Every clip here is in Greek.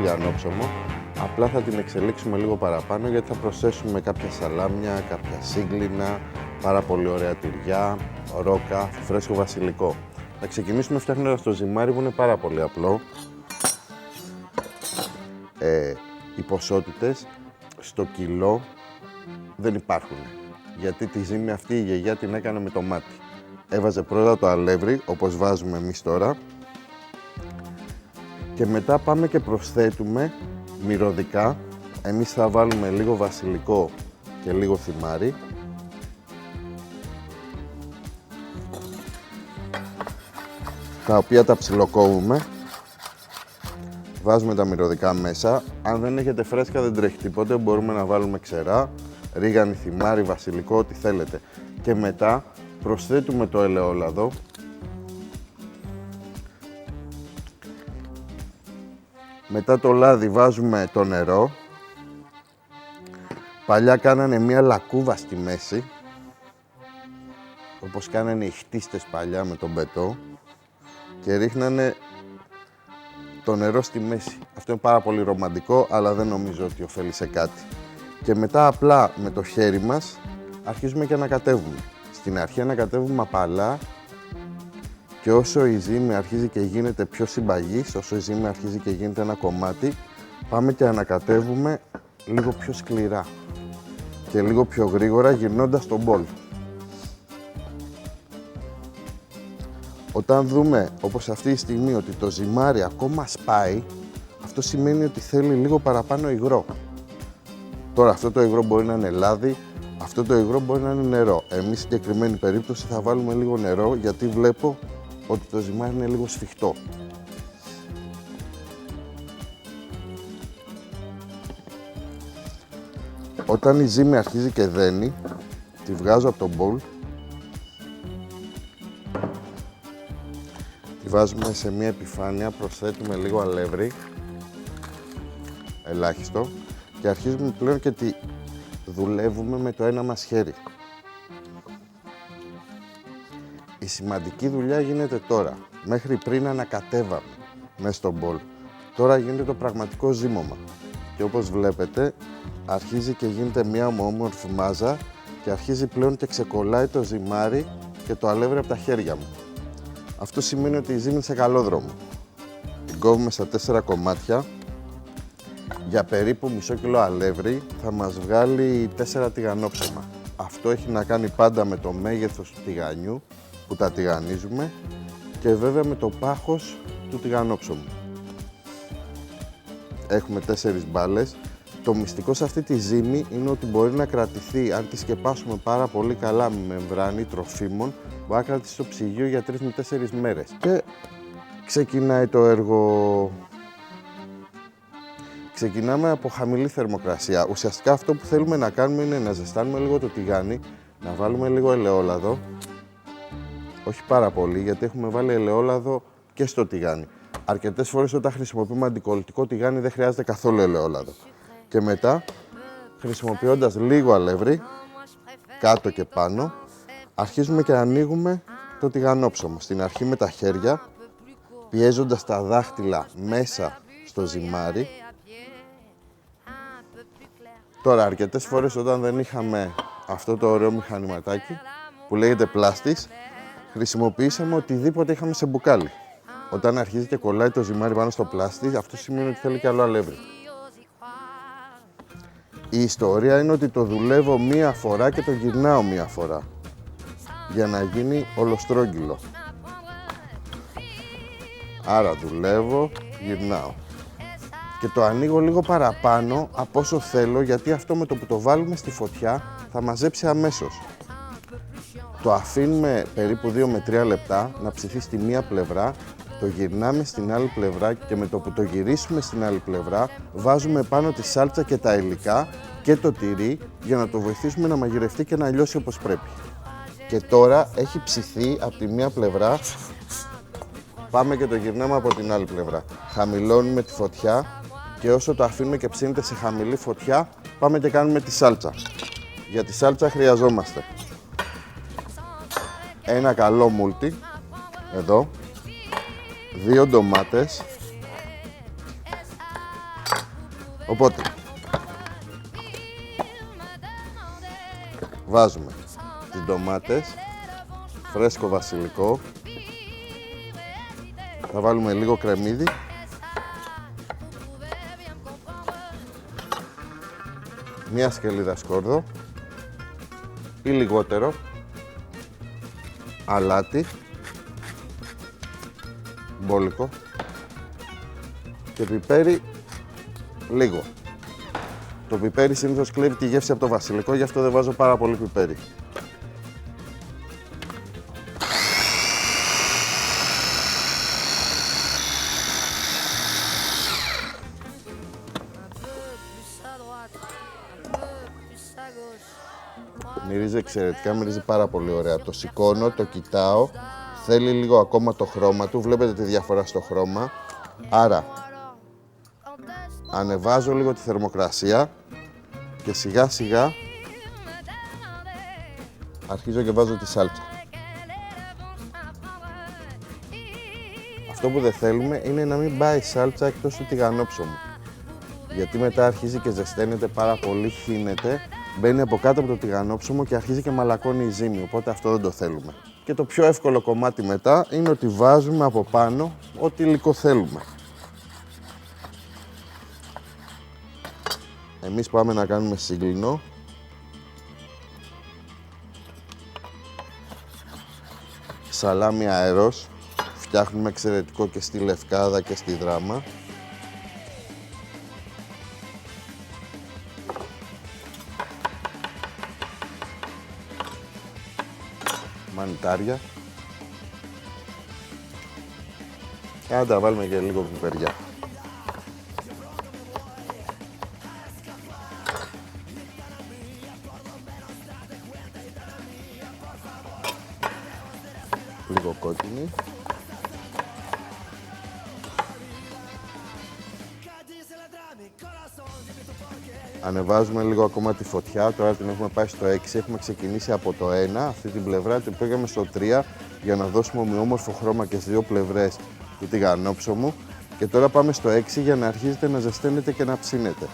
τηγανόψωμο. Απλά θα την εξελίξουμε λίγο παραπάνω γιατί θα προσθέσουμε κάποια σαλάμια, κάποια σύγκλινα, πάρα πολύ ωραία τυριά, ρόκα, φρέσκο βασιλικό. Θα ξεκινήσουμε φτιάχνοντας το ζυμάρι που είναι πάρα πολύ απλό. Οι ποσότητες στο κιλό δεν υπάρχουν. Γιατί τη ζύμη αυτή η γιαγιά την έκανε με το μάτι. Έβαζε πρώτα το αλεύρι, όπως βάζουμε εμείς τώρα. Και μετά πάμε και προσθέτουμε μυρωδικά. Εμείς θα βάλουμε λίγο βασιλικό και λίγο θυμάρι. Τα οποία τα ψιλοκόβουμε. Βάζουμε τα μυρωδικά μέσα. Αν δεν έχετε φρέσκα δεν τρέχει τίποτε, μπορούμε να βάλουμε ξερά, ρίγανη, θυμάρι, βασιλικό, ό,τι θέλετε. Και μετά προσθέτουμε το ελαιόλαδο. Μετά το λάδι βάζουμε το νερό. Παλιά κάνανε μία λακκούβα στη μέση, όπως κάνανε οι χτίστες παλιά με τον μπετό, και ρίχνανε το νερό στη μέση. Αυτό είναι πάρα πολύ ρομαντικό, αλλά δεν νομίζω ότι ωφέλει σε κάτι. Και μετά απλά με το χέρι μας αρχίζουμε και ανακατεύουμε. Στην αρχή ανακατεύουμε απαλά και όσο η ζύμη αρχίζει και γίνεται πιο συμπαγής, όσο η ζύμη αρχίζει και γίνεται ένα κομμάτι, πάμε και ανακατεύουμε λίγο πιο σκληρά και λίγο πιο γρήγορα γυρνώντας τον μπολ. Όταν δούμε, όπως αυτή τη στιγμή, ότι το ζυμάρι ακόμα σπάει, αυτό σημαίνει ότι θέλει λίγο παραπάνω υγρό. Τώρα αυτό το υγρό μπορεί να είναι λάδι, αυτό το υγρό μπορεί να είναι νερό. Εμείς στην συγκεκριμένη περίπτωση θα βάλουμε λίγο νερό, γιατί βλέπω ότι το ζυμάρι είναι λίγο σφιχτό. Όταν η ζύμη αρχίζει και δένει, τη βγάζω από το μπολ. Τη βάζουμε σε μια επιφάνεια, προσθέτουμε λίγο αλεύρι, ελάχιστο, και αρχίζουμε πλέον και τη δουλεύουμε με το ένα μας χέρι. Η σημαντική δουλειά γίνεται τώρα. Μέχρι πριν ανακατεύαμε μέσα στο μπολ. Τώρα γίνεται το πραγματικό ζύμωμα. Και όπως βλέπετε, αρχίζει και γίνεται μια όμορφη μάζα και αρχίζει πλέον και ξεκολλάει το ζυμάρι και το αλεύρι από τα χέρια μου. Αυτό σημαίνει ότι η ζύμη είναι σε καλό δρόμο. Την κόβουμε στα 4 κομμάτια. Για περίπου μισό κιλό αλεύρι θα μας βγάλει 4 τηγανόψωμα. Αυτό έχει να κάνει πάντα με το μέγεθος του τηγανιού που τα τηγανίζουμε και βέβαια με το πάχος του τηγανόψωμου. Έχουμε 4 μπάλες. Το μυστικό σε αυτή τη ζύμη είναι ότι μπορεί να κρατηθεί, αν τη σκεπάσουμε πάρα πολύ καλά με μεμβράνη τροφίμων, μπορεί να κρατήσει στο ψυγείο για 3 με 4 μέρες. Και ξεκινάει το έργο. Ξεκινάμε από χαμηλή θερμοκρασία. Ουσιαστικά αυτό που θέλουμε να κάνουμε είναι να ζεστάνουμε λίγο το τηγάνι, να βάλουμε λίγο ελαιόλαδο. Όχι πάρα πολύ, γιατί έχουμε βάλει ελαιόλαδο και στο τηγάνι. Αρκετές φορές όταν χρησιμοποιούμε αντικολλητικό τηγάνι δεν χρειάζεται καθόλου ελαιόλαδο. Και μετά, χρησιμοποιώντας λίγο αλεύρι, κάτω και πάνω, αρχίζουμε και ανοίγουμε το τηγανόψωμο. Στην αρχή με τα χέρια, πιέζοντας τα δάχτυλα μέσα στο ζυμάρι. Τώρα, αρκετές φορές όταν δεν είχαμε αυτό το ωραίο μηχανηματάκι, που λέγεται πλάστης, χρησιμοποιήσαμε οτιδήποτε είχαμε σε μπουκάλι. Όταν αρχίζει και κολλάει το ζυμάρι πάνω στο πλάστη, αυτό σημαίνει ότι θέλει και άλλο αλεύρι. Η ιστορία είναι ότι το δουλεύω μία φορά και το γυρνάω μία φορά για να γίνει ολοστρόγγυλο. Άρα δουλεύω, γυρνάω. Και το ανοίγω λίγο παραπάνω από όσο θέλω, γιατί αυτό με το που το βάλουμε στη φωτιά θα μαζέψει αμέσως. Το αφήνουμε περίπου 2 με 3 λεπτά να ψηθεί στη μία πλευρά, το γυρνάμε στην άλλη πλευρά και με το που το γυρίσουμε στην άλλη πλευρά βάζουμε πάνω τη σάλτσα και τα υλικά και το τυρί για να το βοηθήσουμε να μαγειρευτεί και να λιώσει όπως πρέπει. Και τώρα έχει ψηθεί από τη μία πλευρά, πάμε και το γυρνάμε από την άλλη πλευρά. Χαμηλώνουμε τη φωτιά και όσο το αφήνουμε και ψήνεται σε χαμηλή φωτιά, πάμε και κάνουμε τη σάλτσα. Για τη σάλτσα χρειαζόμαστε ένα καλό μούλτι, εδώ, 2 ντομάτες, Οπότε, βάζουμε τις ντομάτες, φρέσκο βασιλικό, θα βάλουμε λίγο κρεμμύδι, μία σκελίδα σκόρδο ή λιγότερο, αλάτι, μπόλικο και πιπέρι λίγο. Το πιπέρι συνήθως κλέβει τη γεύση από το βασιλικό, γι' αυτό δεν βάζω πάρα πολύ πιπέρι. Μυρίζει εξαιρετικά, μυρίζει πάρα πολύ ωραία. Το σηκώνω, το κοιτάω, θέλει λίγο ακόμα το χρώμα του, βλέπετε τη διαφορά στο χρώμα. Άρα, ανεβάζω λίγο τη θερμοκρασία και σιγά σιγά αρχίζω και βάζω τη σάλτσα. Αυτό που δεν θέλουμε είναι να μην πάει η σάλτσα εκτός του τηγανόψωμου. Γιατί μετά αρχίζει και ζεσταίνεται πάρα πολύ, χύνεται, μπαίνει από κάτω από το τηγανόψωμο και αρχίζει και μαλακώνει η ζύμη, οπότε αυτό δεν το θέλουμε. Και το πιο εύκολο κομμάτι μετά είναι ότι βάζουμε από πάνω ό,τι υλικό θέλουμε. Εμείς πάμε να κάνουμε σύγκλινο. Σαλάμι αέρος. Φτιάχνουμε εξαιρετικό και στη Λευκάδα και στη Δράμα. Μανιτάρια. Και να τα βάλουμε και λίγο πιπεριά. Λίγο κόκκινη. Ανεβάζουμε λίγο ακόμα τη φωτιά, τώρα την έχουμε πάει στο 6, έχουμε ξεκινήσει από το 1, αυτή την πλευρά την πήγαμε στο 3 για να δώσουμε ομοιόμορφο χρώμα και στις δύο πλευρές του τηγανόψωμου και τώρα πάμε στο 6 για να αρχίσετε να ζεσταίνετε και να ψήνετε.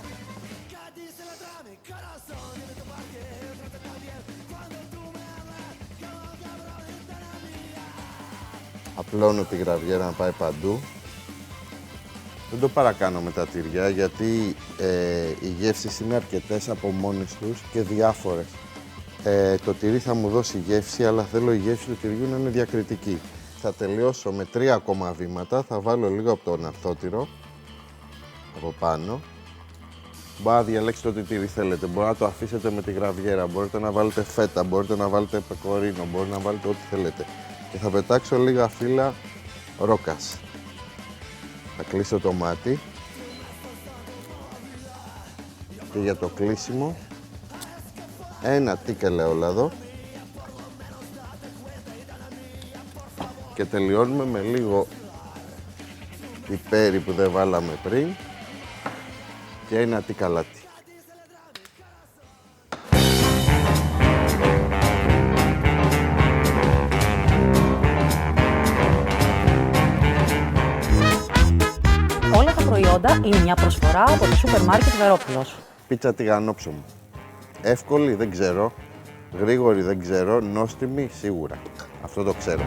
Απλώνω τη γραβιέρα να πάει παντού. Δεν το παρακάνω με τα τυριά γιατί οι γεύσεις είναι αρκετές από μόνες τους και διάφορες. Το τυρί θα μου δώσει γεύση, αλλά θέλω η γεύση του τυριού να είναι διακριτική. Θα τελειώσω με 3 ακόμα βήματα, θα βάλω λίγο από τον αρθώτυρο από πάνω. Μπορείτε να διαλέξετε ό,τι τυρί θέλετε, μπορείτε να το αφήσετε με τη γραβιέρα, μπορείτε να βάλετε φέτα, μπορείτε να βάλετε πεκορίνο, μπορείτε να βάλετε ό,τι θέλετε. Και θα πετάξω λίγα φύλλα ρόκας. Θα κλείσω το μάτι και για το κλείσιμο ένα τικ ελαιόλαδο και τελειώνουμε με λίγο πιπέρι που δεν βάλαμε πριν και ένα τικ αλάτι. Όλα τα προϊόντα είναι μια προσφορά από το σούπερ μάρκετ Βερόπουλος. Πίτσα τηγανόψωμου. Εύκολη, δεν ξέρω. Γρήγορη, δεν ξέρω. Νόστιμη, σίγουρα. Αυτό το ξέρω.